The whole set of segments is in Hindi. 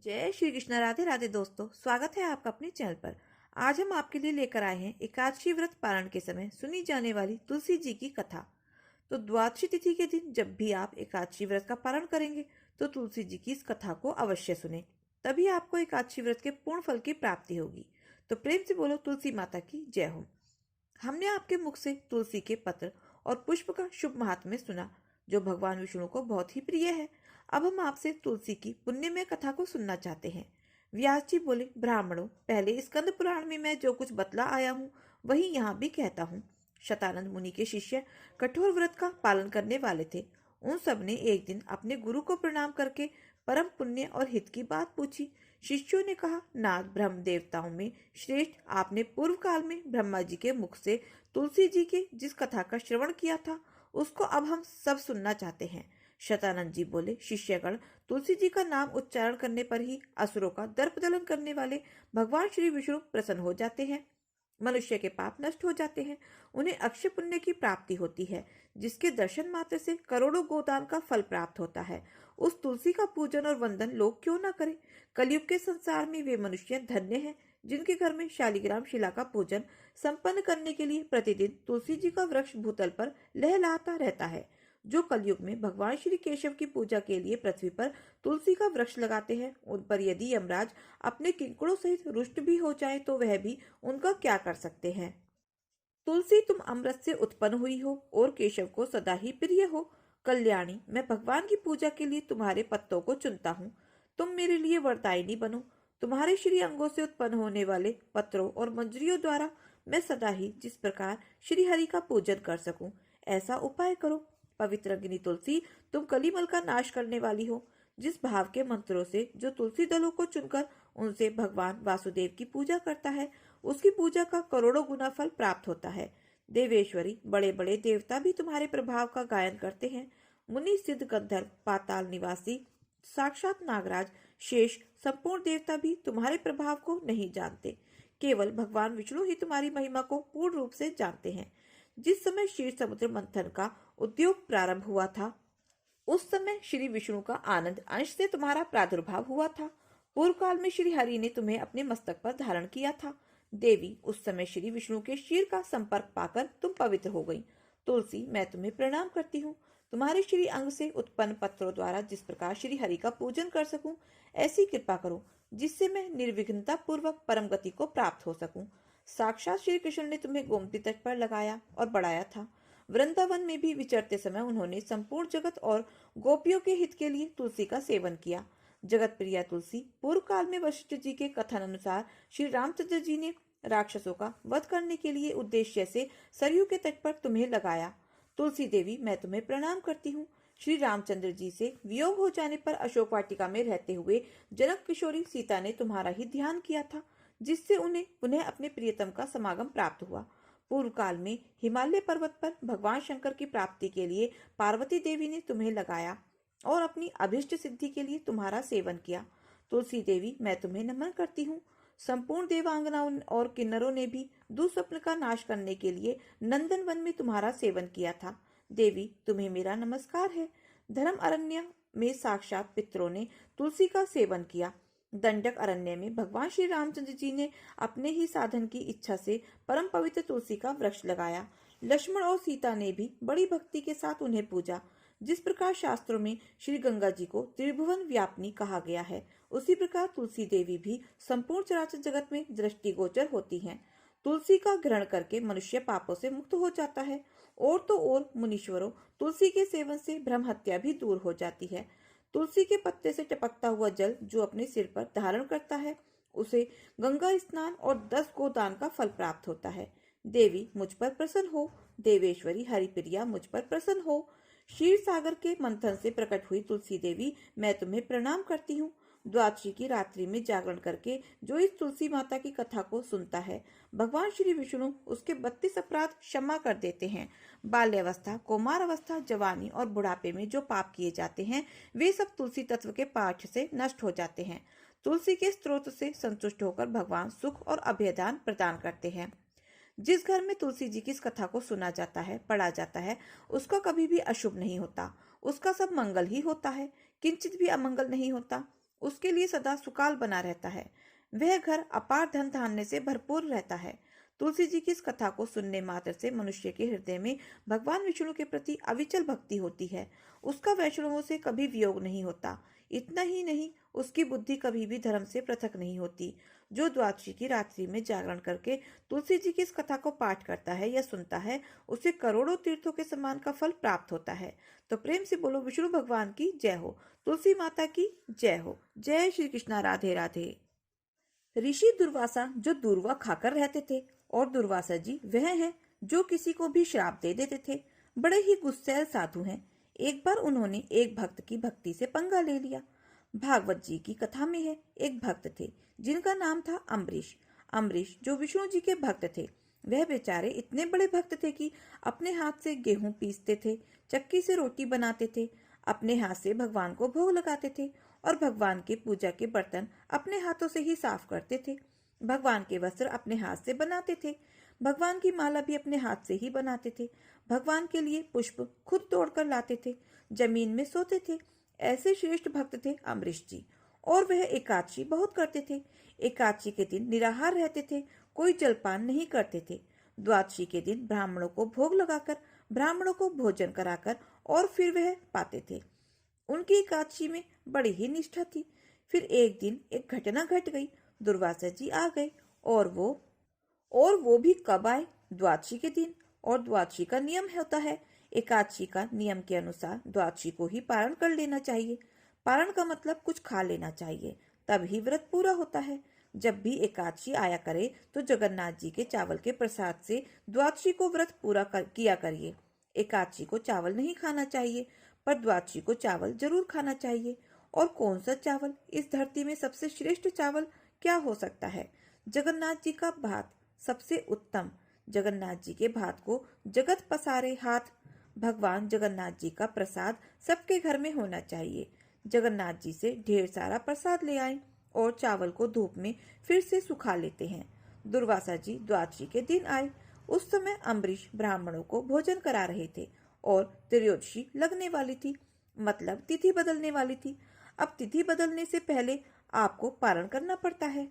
जय श्री कृष्ण। राधे राधे दोस्तों, स्वागत है आपका अपने चैनल पर। आज हम आपके लिए लेकर आए हैं एकादशी व्रत पारण के समय सुनी जाने वाली तुलसी जी की कथा। तो द्वादशी तिथि के दिन जब भी आप एकादशी व्रत का पारण करेंगे तो तुलसी जी की इस कथा को अवश्य सुने, तभी आपको एकादशी व्रत के पूर्ण फल की प्राप्ति होगी। तो प्रेम से बोलो तुलसी माता की जय हो। हमने आपके मुख से तुलसी के पत्र और पुष्प का शुभ महात्म्य सुना, जो भगवान विष्णु को बहुत ही प्रिय है। अब हम आपसे तुलसी की पुण्यमय कथा को सुनना चाहते हैं। व्यास जी बोले, ब्राह्मणों, पहले स्कंद पुराण में मैं जो कुछ बतला आया हूँ वही यहाँ भी कहता हूँ। शतानंद मुनि के शिष्य कठोर व्रत का पालन करने वाले थे। उन सब ने एक दिन अपने गुरु को प्रणाम करके परम पुण्य और हित की बात पूछी। शिष्यों ने कहा, नाथ, ब्रह्म देवताओं में श्रेष्ठ, आपने पूर्व काल में ब्रह्मा जी के मुख से तुलसी जी के जिस कथा का श्रवण किया था उसको अब हम सब सुनना चाहते हैं। शतानंद जी बोले, शिष्यगण, तुलसी जी का नाम उच्चारण करने पर ही असुरों का दर्प दलन करने वाले भगवान श्री विष्णु प्रसन्न हो जाते हैं। मनुष्य के पाप नष्ट हो जाते हैं, उन्हें अक्षय पुण्य की प्राप्ति होती है, जिसके दर्शन मात्र से करोड़ों गोदान का फल प्राप्त होता है। उस तुलसी का पूजन और वंदन लोग क्यों न करें। कलयुग के संसार में वे मनुष्य धन्य हैं जिनके घर में शालिग्राम शिला का पूजन संपन्न करने के लिए प्रतिदिन तुलसी जी का वृक्ष भूतल पर लहलहाता रहता है। जो कलयुग में भगवान श्री केशव की पूजा के लिए पृथ्वी पर तुलसी का वृक्ष लगाते हैं, उन पर यदि यमराज अपने किंकरों सहित रुष्ट भी हो जाए तो वह भी उनका क्या कर सकते हैं। तुलसी, तुम अमृत से उत्पन्न हुई हो और केशव को सदा ही प्रिय हो। कल्याणी, मैं भगवान की पूजा के लिए तुम्हारे पत्तों को चुनता हूँ। तुम मेरे लिए वरदायिनी बनो। तुम्हारे श्री अंगों से उत्पन्न होने वाले पत्रों और मंजरियों द्वारा मैं सदा ही जिस प्रकार श्री हरि का पूजन कर सकूं, ऐसा उपाय करो। पवित्र अग्नि तुलसी, तुम कलिमल का नाश करने वाली हो। जिस भाव के मंत्रों से जो तुलसी दलों को चुनकर उनसे भगवान वासुदेव की पूजा करता है, उसकी पूजा का करोड़ों गुना फल प्राप्त होता है। देवेश्वरी, बड़े बड़े देवता भी तुम्हारे प्रभाव का गायन करते हैं। मुनि, सिद्ध, गंधर्व, पाताल निवासी, साक्षात नागराज, शेष, संपूर्ण देवता भी तुम्हारे प्रभाव को नहीं जानते। केवल भगवान विष्णु ही तुम्हारी महिमा को पूर्ण रूप से जानते हैं। जिस समय क्षीर समुद्र मंथन का उद्योग प्रारंभ हुआ था, उस समय श्री विष्णु का आनंद अंश से तुम्हारा प्रादुर्भाव हुआ था। पूर्व काल में श्री हरि ने तुम्हें अपने मस्तक पर धारण किया था। देवी, उस समय श्री विष्णु के शीर का संपर्क पाकर तुम पवित्र हो गई। तुलसी, मैं तुम्हें प्रणाम करती हूँ। तुम्हारे श्री अंग से उत्पन्न पत्रों द्वारा जिस प्रकार श्री हरि का पूजन कर सकूं, ऐसी कृपा करो जिससे मैं निर्विघ्नता पूर्वक परम गति को प्राप्त हो सकूं। साक्षात श्री कृष्ण ने तुम्हें गोमती तट पर लगाया और बढ़ाया था। वृंदावन में भी विचरते समय उन्होंने संपूर्ण जगत और गोपियों के हित के लिए तुलसी का सेवन किया। जगत प्रिया तुलसी, पूर्व काल में वशिष्ठ जी के कथन अनुसार श्री रामचंद्र जी ने राक्षसों का वध करने के लिए उद्देश्य से सरयू के तट पर तुम्हें लगाया। तुलसी देवी, मैं तुम्हें प्रणाम करती हूँ। श्री रामचंद्र जी से वियोग हो जाने पर अशोक वाटिका में रहते हुए जनक किशोरी सीता ने तुम्हारा ही ध्यान किया था, जिससे उन्हें पुनः अपने प्रियतम का समागम प्राप्त हुआ। पूर्व काल में हिमालय पर्वत पर भगवान शंकर की प्राप्ति के लिए पार्वती देवी ने तुम्हें लगाया और अपनी अभिष्ट सिद्धि के लिए तुम्हारा सेवन किया। तुलसी देवी, मैं तुम्हें नमन करती हूँ। संपूर्ण देवांगनाओं और किन्नरों ने भी दुस्वप्न का नाश करने के लिए नंदन वन में तुम्हारा सेवन किया था। देवी, तुम्हें मेरा नमस्कार है। धर्म अरण्य में साक्षात पितरों ने तुलसी का सेवन किया। दंडक अरण्य में भगवान श्री रामचंद्र जी ने अपने ही साधन की इच्छा से परम पवित्र तुलसी का वृक्ष लगाया। लक्ष्मण और सीता ने भी बड़ी भक्ति के साथ उन्हें पूजा। जिस प्रकार शास्त्रों में श्री गंगा जी को त्रिभुवन व्यापिनी कहा गया है, उसी प्रकार तुलसी देवी भी संपूर्ण चराचर जगत में दृष्टिगोचर होती हैं। तुलसी का ग्रहण करके मनुष्य पापों से मुक्त हो जाता है। और तो और मुनीश्वरों, तुलसी के सेवन से भ्रम हत्या भी दूर हो जाती है। तुलसी के पत्ते से टपकता हुआ जल जो अपने सिर पर धारण करता है, उसे गंगा स्नान और 10 गोदान का फल प्राप्त होता है। देवी, मुझ पर प्रसन्न हो। देवेश्वरी हरिप्रिया, मुझ पर प्रसन्न हो। क्षीर सागर के मंथन से प्रकट हुई तुलसी देवी, मैं तुम्हें प्रणाम करती हूँ। द्वादशी की रात्रि में जागरण करके जो इस तुलसी माता की कथा को सुनता है, भगवान श्री विष्णु उसके 32 अपराध क्षमा कर देते हैं। बाल्यावस्था, कौमार अवस्था, जवानी और बुढ़ापे में जो पाप किए जाते हैं, वे सब तुलसी तत्व के पाठ से नष्ट हो जाते हैं। तुलसी के स्त्रोत से संतुष्ट होकर भगवान सुख और अभयदान प्रदान करते हैं। जिस घर में तुलसी जी की इस कथा को सुना जाता है, पढ़ा जाता है, उसका कभी भी अशुभ नहीं होता, उसका सब मंगल ही होता है, किंचित भी अमंगल नहीं होता। उसके लिए सदा सुकाल बना रहता है। वह घर अपार धन धान्य से भरपूर रहता है। तुलसी जी की इस कथा को सुनने मात्र से मनुष्य के हृदय में भगवान विष्णु के प्रति अविचल भक्ति होती है। उसका वैष्णवों से कभी वियोग नहीं होता। इतना ही नहीं, उसकी बुद्धि कभी भी धर्म से पृथक नहीं होती। जो द्वादशी की रात्रि में जागरण करके तुलसी जी की इस कथा को पाठ करता है या सुनता है, उसे करोड़ों तीर्थों के समान का फल प्राप्त होता है। तो प्रेम से बोलो विष्णु भगवान की जय हो, तुलसी माता की जय हो। जय श्री कृष्णा। राधे राधे। ऋषि दुर्वासा जो दूर्वा खाकर रहते थे, और दुर्वासा जी वह हैं जो किसी को भी श्राप दे देते थे। बड़े ही गुस्सैल साधु हैं। एक बार उन्होंने एक भक्त की भक्ति से पंगा ले लिया। भागवत जी की कथा में है, एक भक्त थे जिनका नाम था अम्बरीश। अम्बरीश जो विष्णु जी के भक्त थे, वह बेचारे इतने बड़े भक्त थे कि अपने हाथ से गेहूं पीसते थे, चक्की से रोटी बनाते थे, अपने हाथ से भगवान को भोग लगाते थे, और भगवान के पूजा के बर्तन अपने हाथों से ही साफ करते थे। भगवान के वस्त्र अपने हाथ से बनाते थे। भगवान की माला भी अपने हाथ से ही बनाते थे। भगवान के लिए पुष्प खुद तोड़कर लाते थे। जमीन में सोते थे। ऐसे श्रेष्ठ भक्त थे अम्बरीश जी। और वह एकादशी बहुत करते थे। एकादशी के दिन निराहार रहते थे, कोई जलपान नहीं करते थे। द्वादशी के दिन ब्राह्मणों को भोग लगाकर, ब्राह्मणों को भोजन कराकर और फिर वह पाते थे। उनकी एकादशी में बड़ी ही निष्ठा थी। फिर एक दिन एक घटना घट गई। दुर्वासा जी आ गए, और वो भी कब आए? द्वादशी के दिन। और द्वादशी का नियम होता है, एकादशी का नियम के अनुसार द्वादशी को ही पारण कर लेना चाहिए। पारण का मतलब कुछ खा लेना चाहिए, तब ही व्रत पूरा होता है। जब भी एकादशी आया करे तो जगन्नाथ जी के चावल के प्रसाद से द्वादशी को व्रत किया करिए। एकादशी को चावल नहीं खाना चाहिए, पर द्वादशी को चावल जरूर खाना चाहिए। और कौन सा चावल? इस धरती में सबसे श्रेष्ठ चावल क्या हो सकता है? जगन्नाथ जी का भात सबसे उत्तम। जगन्नाथ जी के भात को जगत पसारे हाथ। भगवान जगन्नाथ जी का प्रसाद सबके घर में होना चाहिए। जगन्नाथ जी से ढेर सारा प्रसाद ले आए और चावल को धूप में फिर से सुखा लेते हैं। दुर्वासा जी द्वादशी के दिन आए। उस समय अम्बरीश ब्राह्मणों को भोजन करा रहे थे और त्रयोदशी लगने वाली थी, मतलब तिथि बदलने वाली थी। अब तिथि बदलने से पहले आपको पारण करना पड़ता है।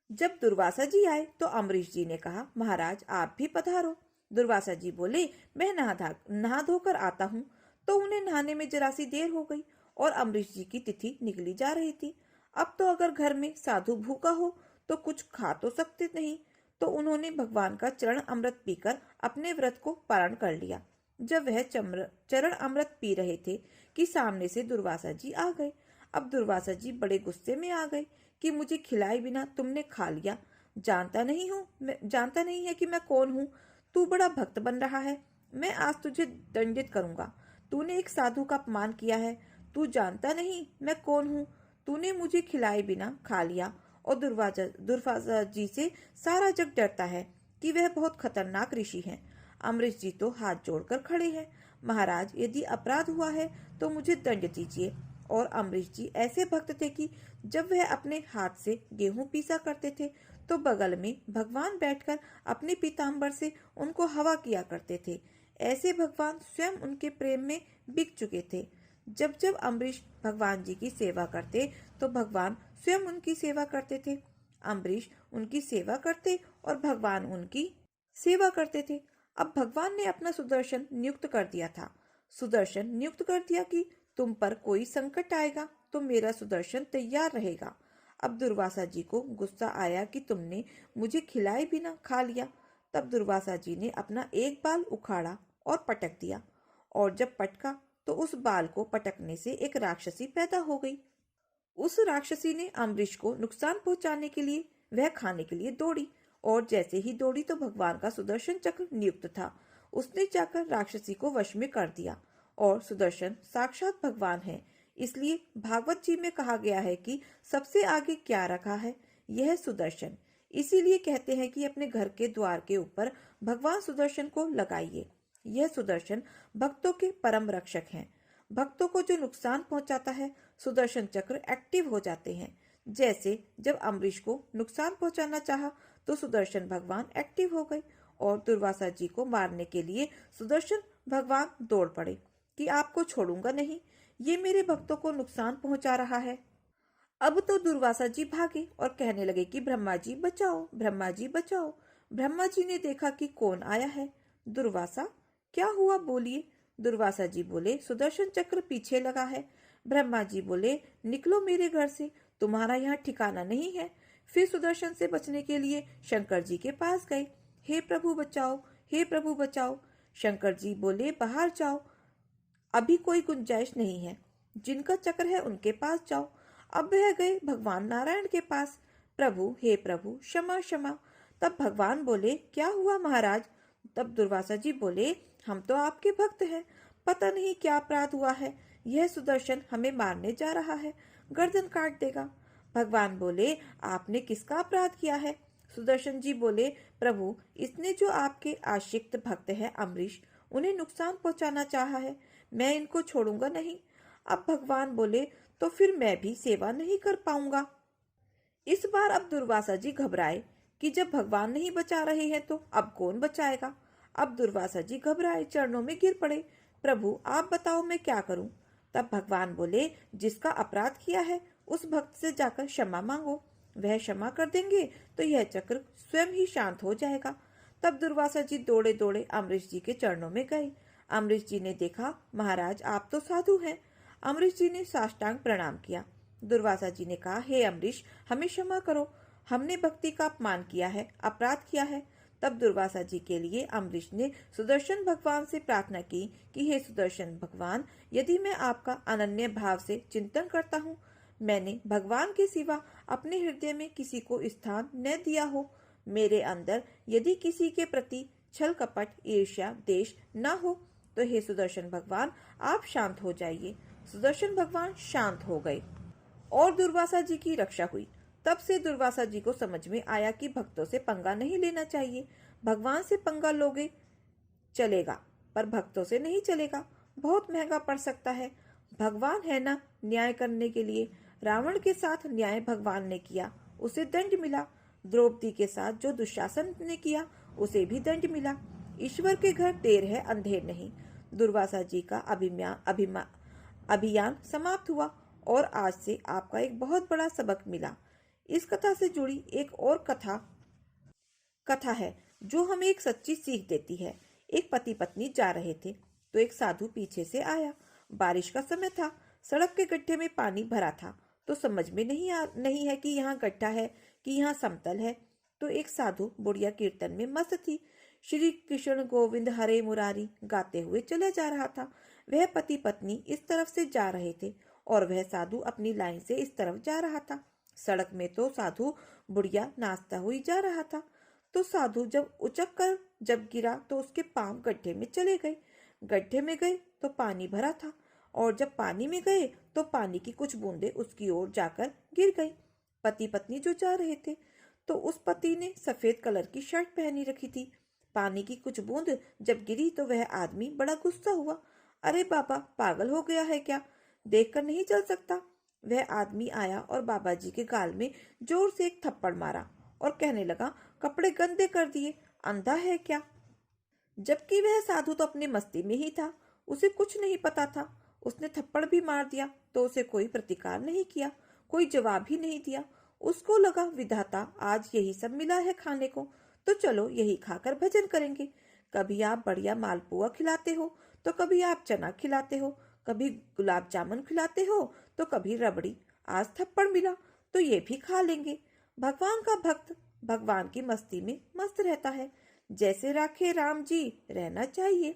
जब दुर्वासा जी आए तो अम्बरीश जी ने कहा, महाराज आप भी पधारो। दुर्वासा जी बोले, मैं नहा धोकर आता हूँ। तो उन्हें नहाने में जरा सी देर हो गई और अम्बरीश जी की तिथि निकली जा रही थी। अब तो अगर घर में साधु भूखा हो तो कुछ खा तो सकते नहीं, तो उन्होंने भगवान का चरण अमृत पीकर अपने व्रत को पारण कर लिया। जब वह चरण अमृत पी रहे थे कि सामने से दुर्वासा जी आ गए। अब दुर्वासा जी बड़े गुस्से में आ गए कि मुझे खिलाए बिना तुमने खा लिया। जानता नहीं है कि मैं कौन हूँ। तू बड़ा भक्त बन रहा है, मैं आज तुझे दंडित करूंगा। तूने एक साधु का अपमान किया है। तू जानता नहीं मैं कौन हूँ। तूने मुझे खिलाए बिना खा लिया। और दुर्वासा जी से सारा जग डरता है कि वह बहुत खतरनाक ऋषि हैं। अम्बरीश जी तो हाथ जोड़कर खड़े हैं। महाराज, यदि अपराध हुआ है तो मुझे दंड दीजिए। और अम्बरीश जी ऐसे भक्त थे कि जब वह अपने हाथ से गेहूं पीसा करते थे तो बगल में भगवान बैठकर अपने पीताम्बर से उनको हवा किया करते थे। ऐसे भगवान स्वयं उनके प्रेम में बिक चुके थे। जब जब अम्बरीश भगवान जी की सेवा करते तो भगवान स्वयं उनकी सेवा करते थे। अम्बरीश उनकी सेवा करते और भगवान उनकी सेवा करते थे। अब भगवान ने अपना सुदर्शन नियुक्त कर दिया था। सुदर्शन नियुक्त कर दिया कि तुम पर कोई संकट आएगा तो मेरा सुदर्शन तैयार रहेगा। अब दुर्वासा जी को गुस्सा आया कि तुमने मुझे खिलाए बिना खा लिया। तब दुर्वासा जी ने अपना एक बाल उखाड़ा और पटक दिया, और जब पटका तो उस बाल को पटकने से एक राक्षसी पैदा हो गई। उस राक्षसी ने अम्बरीश को नुकसान पहुंचाने के लिए वह खाने के लिए दौड़ी, और जैसे ही दौड़ी तो भगवान का सुदर्शन चक्र नियुक्त था। उसने जाकर राक्षसी को वश में कर दिया। और सुदर्शन साक्षात भगवान है। इसलिए भागवत जी में कहा गया है कि सबसे आगे क्या रखा है, यह सुदर्शन। इसीलिए कहते हैं कि अपने घर के द्वार के ऊपर भगवान सुदर्शन को लगाइए। यह सुदर्शन भक्तों के परम रक्षक हैं। भक्तों को जो नुकसान पहुंचाता है, सुदर्शन चक्र एक्टिव हो जाते हैं। जैसे जब अम्बरीश को नुकसान पहुंचाना चाहा तो सुदर्शन भगवान एक्टिव हो गए और दुर्वासा जी को मारने के लिए सुदर्शन भगवान दौड़ पड़े कि आपको छोड़ूंगा नहीं, ये मेरे भक्तों को नुकसान पहुंचा रहा है। अब तो दुर्वासा जी भागे और कहने लगे कि ब्रह्मा जी बचाओ, ब्रह्मा जी बचाओ। ब्रह्मा जी ने देखा कि कौन आया है। दुर्वासा, क्या हुआ, बोलिए। दुर्वासा जी बोले, सुदर्शन चक्र पीछे लगा है। ब्रह्मा जी बोले, निकलो मेरे घर से, तुम्हारा यहाँ ठिकाना नहीं है। फिर सुदर्शन से बचने के लिए शंकर जी के पास गए। हे प्रभु बचाओ, हे प्रभु बचाओ। शंकर जी बोले, बाहर जाओ, अभी कोई गुंजाइश नहीं है। जिनका चक्र है उनके पास जाओ। अब वह गए भगवान नारायण के पास। प्रभु, हे प्रभु, क्षमा क्षमा। तब भगवान बोले, क्या हुआ महाराज। तब दुर्वासा जी बोले, हम तो आपके भक्त हैं, पता नहीं क्या अपराध हुआ है, यह सुदर्शन हमें मारने जा रहा है, गर्दन काट देगा। भगवान बोले, आपने किसका अपराध किया है। सुदर्शन जी बोले, प्रभु, इसने जो आपके आशिक्त भक्त है अम्बरीश, उन्हें नुकसान पहुंचाना चाहा है, मैं इनको छोड़ूंगा नहीं। अब भगवान बोले, तो फिर मैं भी सेवा नहीं कर पाऊंगा। इस बार अब दुर्वासा जी घबराए कि जब भगवान नहीं बचा रहे हैं तो अब कौन बचाएगा। अब दुर्वासा जी घबराए, चरणों में गिर पड़े। प्रभु, आप बताओ मैं क्या करूं। तब भगवान बोले, जिसका अपराध किया है उस भक्त से जाकर क्षमा मांगो, वह क्षमा कर देंगे तो यह चक्र स्वयं ही शांत हो जाएगा। तब दुर्वासा जी दौड़े दौड़े अम्बरीश जी के चरणों में गए। अम्बरीश जी ने देखा, महाराज आप तो साधु हैं। अम्बरीश जी ने साष्टांग प्रणाम किया। दुर्वासा जी ने कहा, हे अम्बरीश, हमें क्षमा करो, हमने भक्ति का अपमान किया है, अपराध किया है। तब दुर्वासा जी के लिए अम्बरीश ने सुदर्शन भगवान से प्रार्थना की कि हे सुदर्शन भगवान, यदि मैं आपका अनन्य भाव से चिंतन करता हूँ, मैंने भगवान के सिवा अपने हृदय में किसी को स्थान न दिया हो, मेरे अंदर यदि किसी के प्रति छल कपट ईर्ष्या देश न हो, तो हे सुदर्शन भगवान आप शांत हो जाइए। सुदर्शन भगवान शांत हो गए और दुर्वासा जी की रक्षा हुई। तब से दुर्वासा जी को समझ में आया कि भक्तों से पंगा नहीं लेना चाहिए। भगवान से पंगा लोगे चलेगा, पर भक्तों से नहीं चलेगा, बहुत महंगा पड़ सकता है। भगवान है ना न्याय करने के लिए। रावण के साथ न्याय भगवान ने किया, उसे दंड मिला। द्रौपदी के साथ जो दुशासन ने किया, उसे भी दंड मिला। ईश्वर के घर देर है अंधेर नहीं। दुर्वासा जी का अभियान समाप्त हुआ और आज से आपका एक बहुत बड़ा सबक मिला। इस कथा से जुड़ी एक और कथा है जो हमें एक सच्ची सीख देती है। एक पति पत्नी जा रहे थे तो एक साधु पीछे से आया। बारिश का समय था, सड़क के गड्ढे में पानी भरा था, तो समझ में नहीं है कि यहाँ गड्ढा है कि यहाँ समतल है। तो एक साधु बुढ़िया कीर्तन में मस्त थी, श्री कृष्ण गोविंद हरे मुरारी गाते हुए चला जा रहा था। वह पति पत्नी इस तरफ से जा रहे थे और वह साधु अपनी लाइन से इस तरफ जा रहा था। सड़क में तो साधु बुढ़िया नाचता हुई जा रहा था। तो साधु जब उचक कर जब गिरा तो उसके पांव गड्ढे में चले गए। गड्ढे में गए तो पानी भरा था और जब पानी में गए तो पानी की कुछ बूंदें उसकी ओर जाकर गिर गई। पति पत्नी जो जा रहे थे तो उस पति ने सफेद कलर की शर्ट पहनी रखी थी। पानी की कुछ बूंद जब गिरी तो वह आदमी बड़ा गुस्सा हुआ। अरे बाबा, पागल हो गया है क्या, देखकर नहीं चल सकता। वह आदमी आया और बाबा जी के गाल में जोर से एक थप्पड़ मारा और कहने लगा, कपड़े गंदे कर दिए, अंधा है क्या। जबकि वह साधु तो अपनी मस्ती में ही था, उसे कुछ नहीं पता था। उसने थप्पड़ भी मार दिया तो उसे कोई प्रतिकार नहीं किया, कोई जवाब ही नहीं दिया। उसको लगा, विधाता आज यही सब मिला है खाने को, तो चलो यही खाकर भजन करेंगे। कभी आप बढ़िया मालपुआ खिलाते हो तो कभी आप चना खिलाते हो, कभी गुलाब जामुन खिलाते हो तो कभी रबड़ी। आज थप्पड़ मिला तो ये भी खा लेंगे। भगवान का भक्त भगवान की मस्ती में मस्त रहता है। जैसे राखे राम जी रहना चाहिए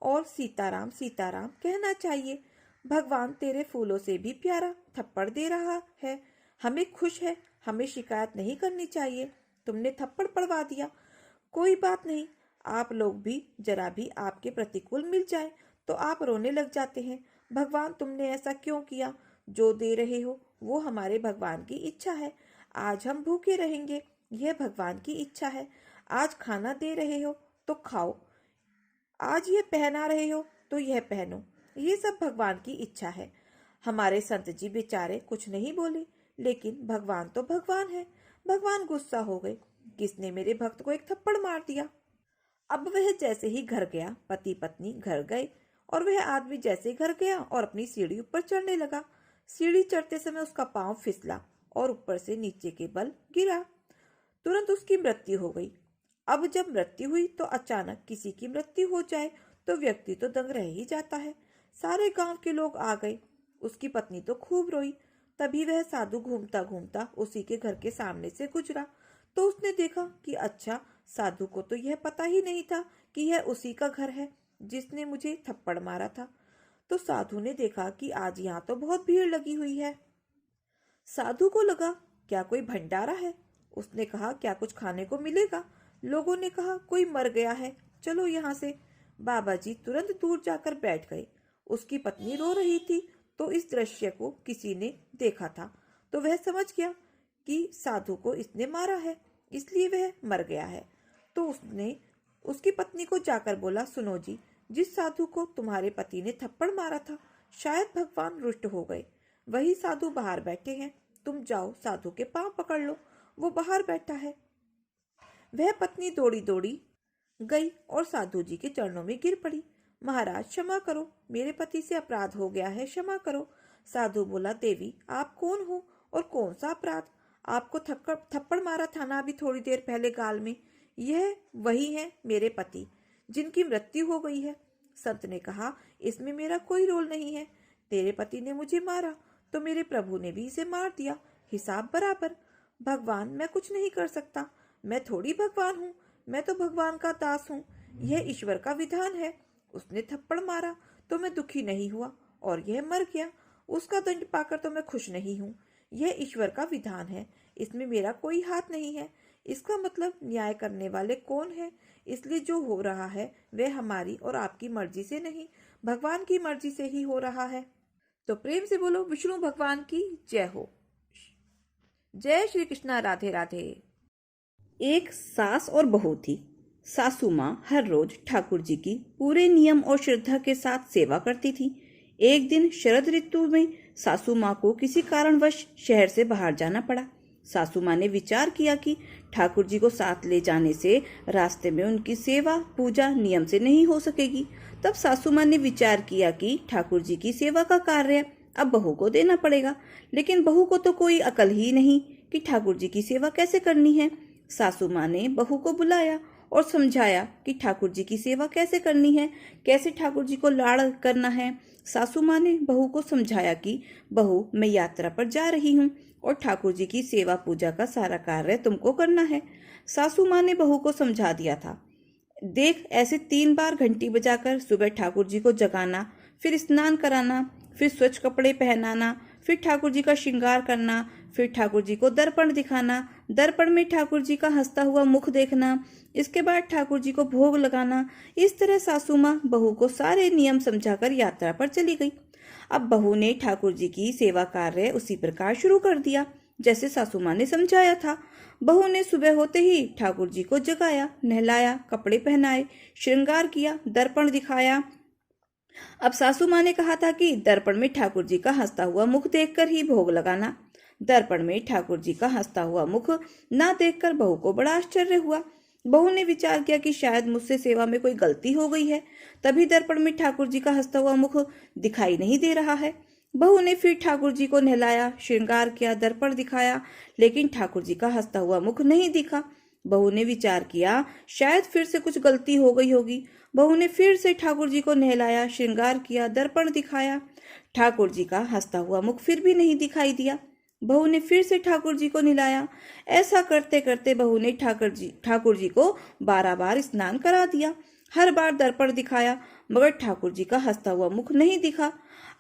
और सीताराम सीताराम कहना चाहिए। भगवान तेरे फूलों से भी प्यारा थप्पड़ दे रहा है, हमें खुश है, हमें शिकायत नहीं करनी चाहिए। तुमने थप्पड़ पड़वा दिया, कोई बात नहीं। आप लोग भी जरा भी आपके प्रतिकूल मिल जाए तो आप रोने लग जाते हैं। भगवान तुमने ऐसा क्यों किया, जो दे रहे हो वो हमारे भगवान की इच्छा है। आज हम भूखे रहेंगे, यह भगवान की इच्छा है। आज खाना दे रहे हो तो खाओ, आज ये पहना रहे हो तो यह पहनो, ये सब भगवान की इच्छा है। हमारे संत जी बेचारे कुछ नहीं बोले, लेकिन भगवान तो भगवान है। भगवान गुस्सा हो गए, किसने मेरे भक्त को एक थप्पड़ मार दिया। अब वह जैसे ही घर गया, पति पत्नी घर गए और वह आदमी जैसे घर गया और अपनी सीढ़ी ऊपर चढ़ने लगा, सीढ़ी चढ़ते समय उसका पांव फिसला और ऊपर से नीचे के बल गिरा। तुरंत उसकी मृत्यु हो गई। अब जब मृत्यु हुई तो अचानक किसी की मृत्यु हो जाए तो व्यक्ति तो दंग रह ही जाता है। सारे गांव के लोग आ गए। उसकी पत्नी तो खूब रोई। तभी वह साधु घूमता घूमता उसी के घर के सामने से गुजरा तो उसने देखा कि अच्छा, साधु को तो यह पता ही नहीं था कि यह उसी का घर है जिसने मुझे थप्पड़ मारा था। तो साधु ने देखा कि आज यहाँ तो बहुत भीड़ लगी हुई है। साधु को लगा क्या कोई भंडारा है। उसने कहा क्या कुछ खाने को मिलेगा। लोगों ने कहा कोई मर गया है, चलो यहाँ से। बाबा जी तुरंत दूर जाकर बैठ गए। उसकी पत्नी रो रही थी तो इस दृश्य को किसी ने देखा था तो वह समझ गया कि साधु को इसने मारा है, इसलिए वह मर गया है। तो उसने उसकी पत्नी को जाकर बोला, सुनो जी, जिस साधु को तुम्हारे पति ने थप्पड़ मारा था शायद भगवान रुष्ट हो गए। वही साधु बाहर बैठे हैं, तुम जाओ साधु के पांव पकड़ लो, वो बाहर बैठा है। वह पत्नी दौड़ी दौड़ी गई और साधु जी के चरणों में गिर पड़ी। महाराज क्षमा करो, मेरे पति से अपराध हो गया है, क्षमा करो। साधु बोला, देवी आप कौन हो और कौन सा अपराध? आपको थप्पड़ मारा था ना अभी थोड़ी देर पहले गाल में, यह वही है मेरे पति जिनकी मृत्यु हो गई है। संत ने कहा, इसमें मेरा कोई रोल नहीं है। तेरे पति ने मुझे मारा तो मेरे प्रभु ने भी इसे मार दिया, हिसाब बराबर। भगवान मैं कुछ नहीं कर सकता, मैं थोड़ी भगवान हूँ, मैं तो भगवान का दास हूँ। यह ईश्वर का विधान है। उसने थप्पड़ मारा तो मैं दुखी नहीं हुआ और यह मर गया, उसका दंड पाकर तो मैं खुश नहीं हूँ। यह ईश्वर का विधान है, इसमें मेरा कोई हाथ नहीं है। इसका मतलब न्याय करने वाले कौन है? इसलिए जो हो रहा है वह हमारी और आपकी मर्जी से नहीं, भगवान की मर्जी से ही हो रहा है। तो प्रेम से बोलो विष्णु भगवान की जय हो। जय श्री कृष्णा। राधे राधे। एक सास और बहू थी। सासू माँ हर रोज ठाकुर जी की पूरे नियम और श्रद्धा के साथ सेवा करती थी। एक दिन शरद ऋतु में सासू माँ को किसी कारणवश शहर से बाहर जाना पड़ा। सासू माँ ने विचार किया कि ठाकुर जी को साथ ले जाने से रास्ते में उनकी सेवा पूजा नियम से नहीं हो सकेगी। तब सासू माँ ने विचार किया कि ठाकुर जी की सेवा का कार्य अब बहू को देना पड़ेगा, लेकिन बहू को तो कोई अकल ही नहीं कि ठाकुर जी की सेवा कैसे करनी है। सासू माँ ने बहू को बुलाया और समझाया कि ठाकुर जी की सेवा कैसे करनी है, कैसे ठाकुर जी को लाड़ करना है। सासू माँ ने बहू को समझाया कि बहू, मैं यात्रा पर जा रही हूँ और ठाकुर जी की सेवा पूजा का सारा कार्य तुमको करना है। सासू माँ ने बहू को समझा दिया था, देख ऐसे 3 बार घंटी बजाकर सुबह ठाकुर जी को जगाना, फिर स्नान कराना, फिर स्वच्छ कपड़े पहनाना, फिर ठाकुर जी का श्रृंगार करना, फिर ठाकुर जी को दर्पण दिखाना, दर्पण में ठाकुर जी का हंसता हुआ मुख देखना, इसके बाद ठाकुर जी को भोग लगाना। इस तरह सासू माँ बहू को सारे नियम समझाकर यात्रा पर चली गई। अब बहू ने ठाकुर जी की सेवा कार्य उसी प्रकार शुरू कर दिया जैसे सासू माँ ने समझाया था। बहू ने सुबह होते ही ठाकुर जी को जगाया, नहलाया, कपड़े पहनाए, श्रृंगार किया, दर्पण दिखाया। अब सासू माँ ने कहा था कि दर्पण में ठाकुर जी का हंसता हुआ मुख देखकर ही भोग लगाना। दर्पण में ठाकुर जी का हंसता हुआ मुख ना देखकर बहू को बड़ा आश्चर्य हुआ। बहू ने विचार किया कि शायद मुझसे सेवा में कोई गलती हो गई है, तभी दर्पण में ठाकुर जी का हंसता हुआ मुख दिखाई नहीं दे रहा है। बहू ने फिर ठाकुर जी को नहलाया, श्रृंगार किया, दर्पण दिखाया, लेकिन ठाकुर जी का हंसता हुआ मुख नहीं दिखा। बहू ने विचार किया शायद फिर से कुछ गलती हो गई होगी। बहू ने फिर से ठाकुर जी को नहलाया, श्रृंगार किया, दर्पण दिखाया। ठाकुर जी का हंसता हुआ मुख फिर भी नहीं दिखाई दिया। बहू ने फिर से ठाकुर जी को नहलाया। ऐसा करते करते बहू ने ठाकुर जी को 12 बार स्नान करा दिया। हर बार दर्पण दिखाया, मगर ठाकुर जी का हंसता हुआ मुख नहीं दिखा।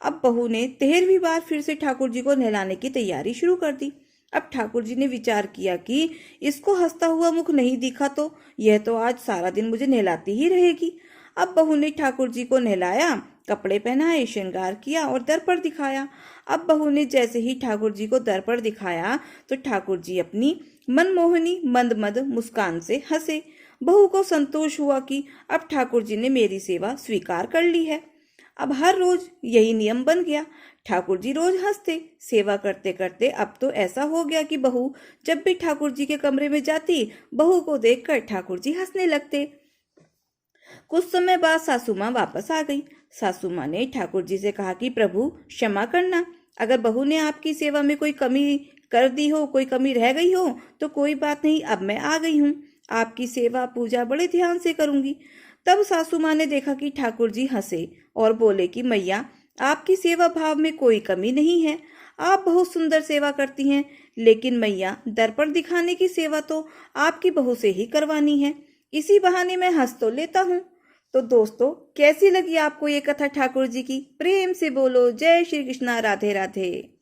अब बहू ने 13वीं बार फिर से ठाकुर जी को नहलाने की तैयारी शुरू कर दी। अब ठाकुर जी ने विचार किया कि इसको हंसता हुआ मुख नहीं दिखा तो यह तो आज सारा दिन मुझे नहलाती ही रहेगी। अब बहू ने ठाकुर जी को नहलाया, कपड़े पहनाए, श्रृंगार किया और दर्पण दिखाया। अब बहू ने जैसे ही ठाकुर जी को दर्पण दिखाया तो ठाकुर जी अपनी मनमोहनी मंद मंद मुस्कान से हंसे। बहू को संतोष हुआ कि अब ठाकुर जी ने मेरी सेवा स्वीकार कर ली है। अब हर रोज यही नियम बन गया। ठाकुर जी रोज हंसते। सेवा करते करते अब तो ऐसा हो गया कि बहू जब भी ठाकुर जी के कमरे में जाती, बहू को देखकर ठाकुर जी हंसने लगते। कुछ समय बाद सासू माँ वापस आ गई। सासू माँ ने ठाकुर जी से कहा कि प्रभु क्षमा करना, अगर बहू ने आपकी सेवा में कोई कमी कर दी हो, कोई कमी रह गई हो तो कोई बात नहीं, अब मैं आ गई हूँ, आपकी सेवा पूजा बड़े ध्यान से करूंगी। तब सासू माँ ने देखा कि ठाकुर जी हंसे और बोले कि मैया, आपकी सेवा भाव में कोई कमी नहीं है, आप बहुत सुंदर सेवा करती हैं, लेकिन मैया, दर्पण दिखाने की सेवा तो आपकी बहू से ही करवानी है, इसी बहाने मैं हंस तो लेता हूँ। तो दोस्तों, कैसी लगी आपको ये कथा ठाकुर जी की? प्रेम से बोलो जय श्री कृष्णा, राधे राधे।